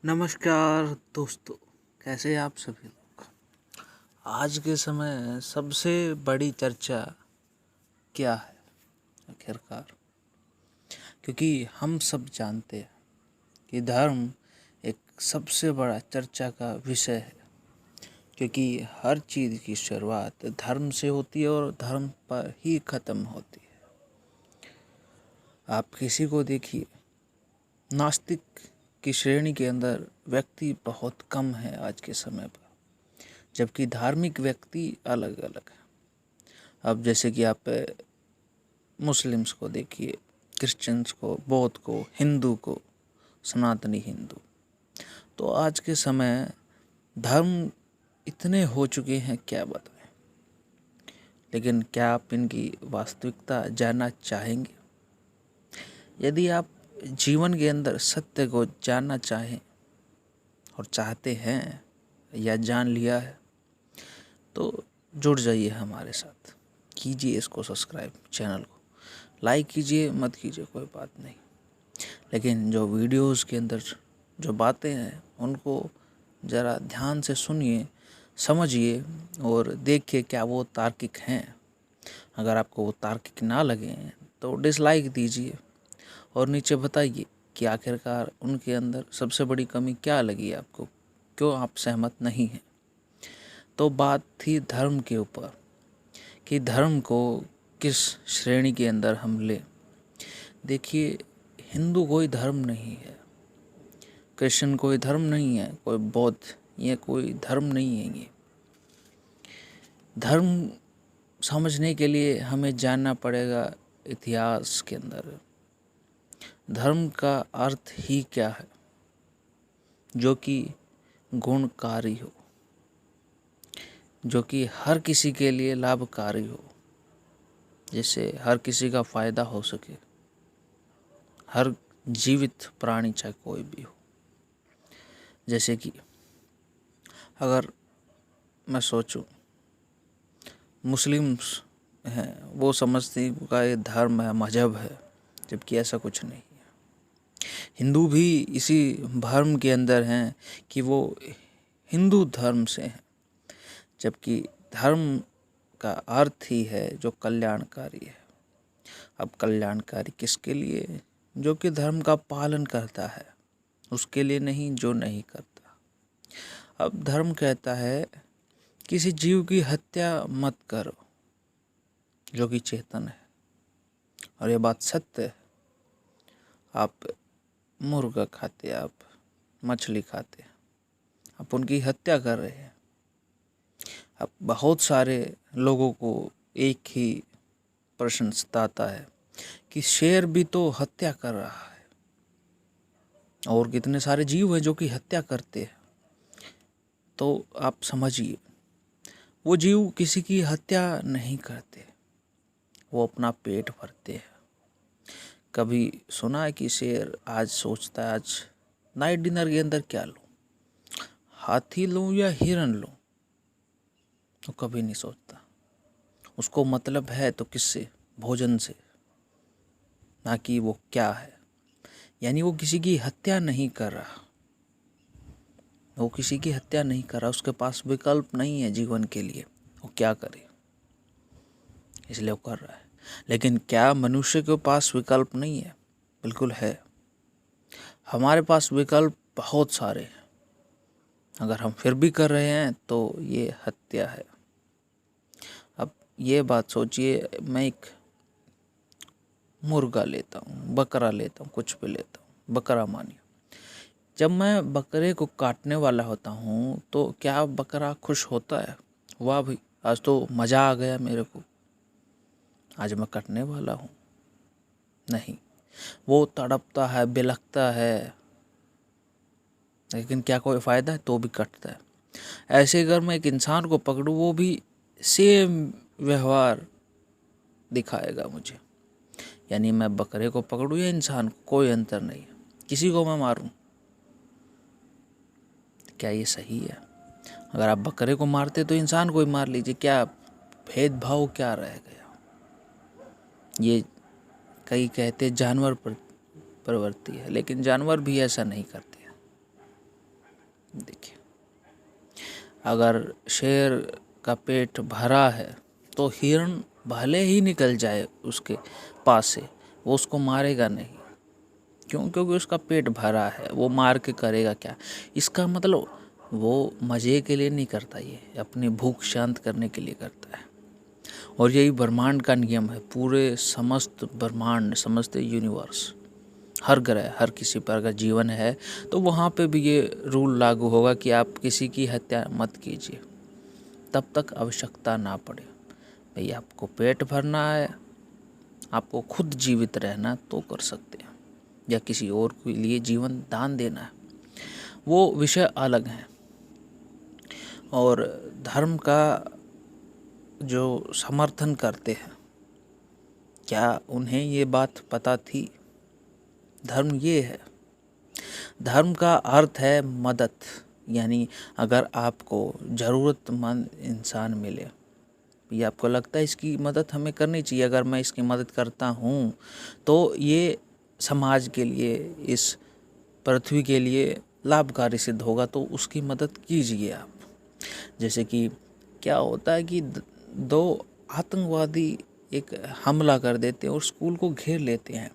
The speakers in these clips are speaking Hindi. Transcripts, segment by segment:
नमस्कार दोस्तों, कैसे हैं आप सभी लोग। आज के समय सबसे बड़ी चर्चा क्या है आखिरकार, क्योंकि हम सब जानते हैं कि धर्म एक सबसे बड़ा चर्चा का विषय है, क्योंकि हर चीज़ की शुरुआत धर्म से होती है और धर्म पर ही ख़त्म होती है। आप किसी को देखिए, नास्तिक की श्रेणी के अंदर व्यक्ति बहुत कम है आज के समय पर, जबकि धार्मिक व्यक्ति अलग अलग है। अब जैसे कि आप मुस्लिम्स को देखिए, क्रिश्चियंस को, बौद्ध को, हिंदू को, सनातनी हिंदू। तो आज के समय धर्म इतने हो चुके हैं, क्या बताएं। लेकिन क्या आप इनकी वास्तविकता जानना चाहेंगे? यदि आप जीवन के अंदर सत्य को जानना चाहें और चाहते हैं या जान लिया है, तो जुड़ जाइए हमारे साथ। कीजिए इसको सब्सक्राइब, चैनल को लाइक कीजिए, मत कीजिए कोई बात नहीं, लेकिन जो वीडियोस के अंदर जो बातें हैं उनको ज़रा ध्यान से सुनिए, समझिए और देखिए क्या वो तार्किक हैं। अगर आपको वो तार्किक ना लगे तो डिसलाइक दीजिए और नीचे बताइए कि आखिरकार उनके अंदर सबसे बड़ी कमी क्या लगी आपको, क्यों आप सहमत नहीं हैं। तो बात थी धर्म के ऊपर कि धर्म को किस श्रेणी के अंदर हम लें। देखिए, हिंदू कोई धर्म नहीं है, क्रिश्चियन कोई धर्म नहीं है, कोई बौद्ध ये कोई धर्म नहीं है। ये धर्म समझने के लिए हमें जानना पड़ेगा इतिहास के अंदर धर्म का अर्थ ही क्या है, जो कि गुणकारी हो, जो कि हर किसी के लिए लाभकारी हो, जिससे हर किसी का फायदा हो सके, हर जीवित प्राणी चाहे कोई भी हो। जैसे कि अगर मैं सोचूं, मुस्लिम्स हैं, वो समझते हैं का ये धर्म है, मजहब है, जबकि ऐसा कुछ नहीं है। हिंदू भी इसी भ्रम के अंदर हैं कि वो हिंदू धर्म से हैं, जबकि धर्म का अर्थ ही है जो कल्याणकारी है। अब कल्याणकारी किसके लिए? जो कि धर्म का पालन करता है, उसके लिए नहीं जो नहीं करता। अब धर्म कहता है किसी जीव की हत्या मत करो, जो कि चेतन है, और ये बात सत्य है। आप मुर्गा खाते, आप मछली खाते, आप उनकी हत्या कर रहे हैं। अब बहुत सारे लोगों को एक ही प्रश्न सताता है कि शेर भी तो हत्या कर रहा है, और कितने सारे जीव हैं जो कि हत्या करते हैं। तो आप समझिए, वो जीव किसी की हत्या नहीं करते, वो अपना पेट भरते हैं। कभी सुना है कि शेर आज सोचता है आज नाइट डिनर के अंदर क्या लूं, हाथी लूं या हिरन लूं? तो कभी नहीं सोचता। उसको मतलब है तो किससे? भोजन से, ना कि वो क्या है। यानी वो किसी की हत्या नहीं कर रहा, वो किसी की हत्या नहीं कर रहा, उसके पास विकल्प नहीं है जीवन के लिए, वो क्या करे, इसलिए वो कर रहा है। लेकिन क्या मनुष्य के पास विकल्प नहीं है? बिल्कुल है। हमारे पास विकल्प बहुत सारे हैं, अगर हम फिर भी कर रहे हैं तो ये हत्या है। अब ये बात सोचिए, मैं एक मुर्गा लेता हूँ, बकरा लेता हूँ, कुछ भी लेता हूँ, बकरा मानिए। जब मैं बकरे को काटने वाला होता हूँ तो क्या बकरा खुश होता है? वाह भाई, आज तो मज़ा आ गया मेरे को, आज मैं कटने वाला हूँ? नहीं, वो तड़पता है, बिलखता है, लेकिन क्या कोई फ़ायदा है? तो भी कटता है। ऐसे अगर मैं एक इंसान को पकड़ूँ, वो भी सेम व्यवहार दिखाएगा मुझे। यानी मैं बकरे को पकड़ूँ या इंसान को, कोई अंतर नहीं है। किसी को मैं मारूं, क्या ये सही है? अगर आप बकरे को मारते तो इंसान को ही मार लीजिए, क्या भेदभाव क्या रह गया? ये कई कहते जानवर पर प्रवृत्ति है, लेकिन जानवर भी ऐसा नहीं करते हैं। देखिए, अगर शेर का पेट भरा है तो हिरण भले ही निकल जाए उसके पास से, वो उसको मारेगा नहीं। क्यों? क्योंकि उसका पेट भरा है, वो मार के करेगा क्या? इसका मतलब वो मज़े के लिए नहीं करता, ये अपनी भूख शांत करने के लिए करता है। और यही ब्रह्मांड का नियम है, पूरे समस्त ब्रह्मांड, समस्त यूनिवर्स, हर ग्रह, हर किसी पर अगर जीवन है तो वहाँ पे भी ये रूल लागू होगा कि आप किसी की हत्या मत कीजिए तब तक आवश्यकता ना पड़े। भाई आपको पेट भरना है, आपको खुद जीवित रहना तो कर सकते हैं, या किसी और के लिए जीवन दान देना है, वो विषय अलग है। और धर्म का जो समर्थन करते हैं, क्या उन्हें ये बात पता थी? धर्म ये है, धर्म का अर्थ है मदद। यानी अगर आपको ज़रूरतमंद इंसान मिले, ये आपको लगता है इसकी मदद हमें करनी चाहिए, अगर मैं इसकी मदद करता हूँ तो ये समाज के लिए, इस पृथ्वी के लिए लाभकारी सिद्ध होगा, तो उसकी मदद कीजिए आप। जैसे कि क्या होता है कि दो आतंकवादी एक हमला कर देते हैं और स्कूल को घेर लेते हैं,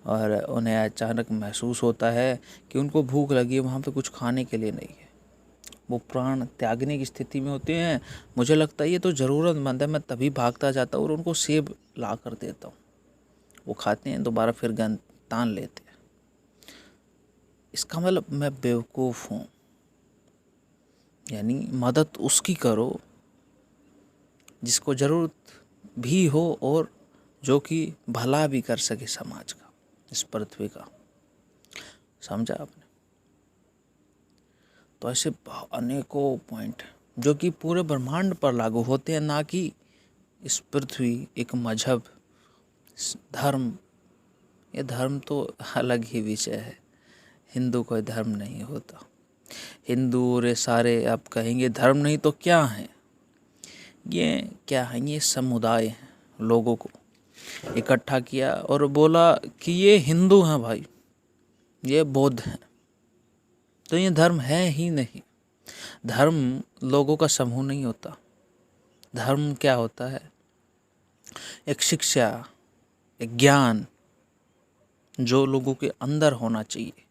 और उन्हें अचानक महसूस होता है कि उनको भूख लगी है, वहाँ पे कुछ खाने के लिए नहीं है, वो प्राण त्यागने की स्थिति में होते हैं। मुझे लगता है ये तो ज़रूरतमंद है, मैं तभी भागता जाता हूँ और उनको सेब ला कर देता हूँ, वो खाते हैं, दोबारा फिर गन तान लेते हैं। इसका मतलब मैं बेवकूफ़ हूँ? यानी मदद उसकी करो जिसको ज़रूरत भी हो और जो कि भला भी कर सके समाज का, इस पृथ्वी का। समझा आपने? तो ऐसे अनेकों पॉइंट जो कि पूरे ब्रह्मांड पर लागू होते हैं, ना कि इस पृथ्वी, एक मजहब, धर्म। ये धर्म तो अलग ही विषय है, हिंदू कोई धर्म नहीं होता। हिंदू रे सारे आप कहेंगे धर्म नहीं तो क्या हैं? ये क्या है? ये समुदाय हैं, लोगों को इकट्ठा किया और बोला कि ये हिंदू हैं भाई, ये बौद्ध हैं, तो ये धर्म है ही नहीं। धर्म लोगों का समूह नहीं होता। धर्म क्या होता है? एक शिक्षा, एक ज्ञान जो लोगों के अंदर होना चाहिए,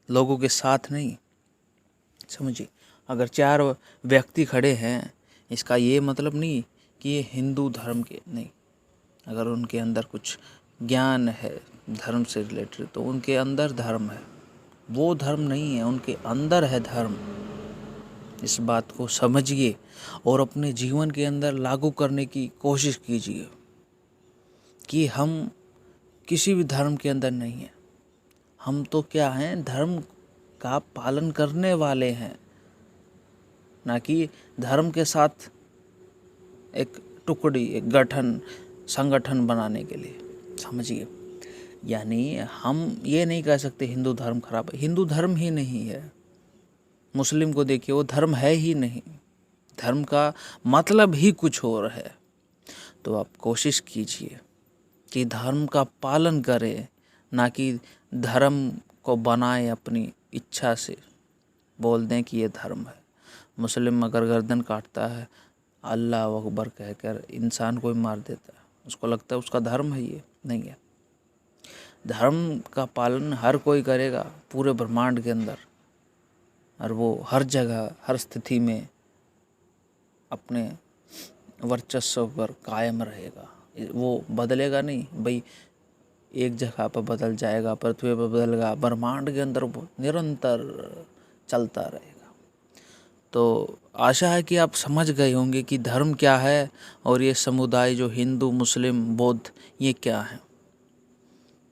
लोगों के साथ नहीं। समझिए, अगर 4 व्यक्ति खड़े हैं, इसका ये मतलब नहीं कि ये हिंदू धर्म के नहीं। अगर उनके अंदर कुछ ज्ञान है धर्म से रिलेटेड, तो उनके अंदर धर्म है, वो धर्म नहीं है, उनके अंदर है धर्म। इस बात को समझिए और अपने जीवन के अंदर लागू करने की कोशिश कीजिए कि हम किसी भी धर्म के अंदर नहीं हैं। हम तो क्या हैं? धर्म का पालन करने वाले हैं, ना कि धर्म के साथ एक टुकड़ी, एक गठन, संगठन बनाने के लिए। समझिए, यानी हम ये नहीं कह सकते हिंदू धर्म खराब है। हिंदू धर्म ही नहीं है। मुस्लिम को देखिए, वो धर्म है ही नहीं, धर्म का मतलब ही कुछ और है। तो आप कोशिश कीजिए कि धर्म का पालन करें, ना कि धर्म को बनाए अपनी इच्छा से, बोल दें कि ये धर्म है। मुस्लिम अगर गर्दन काटता है, अल्लाह अकबर कहकर इंसान को ही मार देता है, उसको लगता है उसका धर्म है, ये नहीं है। धर्म का पालन हर कोई करेगा पूरे ब्रह्मांड के अंदर, और वो हर जगह, हर स्थिति में अपने वर्चस्व पर कायम रहेगा। वो बदलेगा नहीं भाई, एक जगह पर बदल जाएगा, पृथ्वी पर बदलेगा, ब्रह्मांड के अंदर वो निरंतर चलता रहेगा। तो आशा है कि आप समझ गए होंगे कि धर्म क्या है और ये समुदाय जो हिंदू, मुस्लिम, बौद्ध, ये क्या है।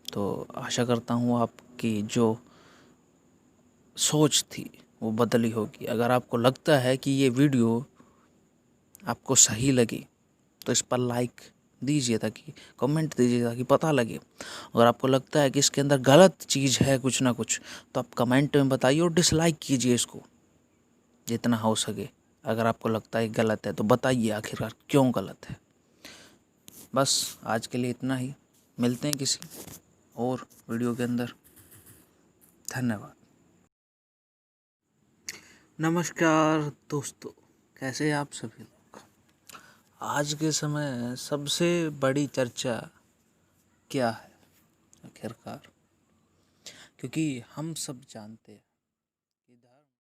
तो आशा करता हूँ आपकी जो सोच थी वो बदली होगी। अगर आपको लगता है कि ये वीडियो आपको सही लगी तो इस पर लाइक दीजिए, ताकि कमेंट दीजिए, ताकि पता लगे। अगर आपको लगता है कि इसके अंदर गलत चीज़ है कुछ ना कुछ, तो आप कमेंट में बताइए और डिसलाइक कीजिए इसको जितना हो सके। अगर आपको लगता है गलत है तो बताइए आखिरकार क्यों गलत है। बस आज के लिए इतना ही, मिलते हैं किसी और वीडियो के अंदर। धन्यवाद। नमस्कार दोस्तों, कैसे हैं आप सभी लोग। आज के समय सबसे बड़ी चर्चा क्या है आखिरकार, क्योंकि हम सब जानते हैं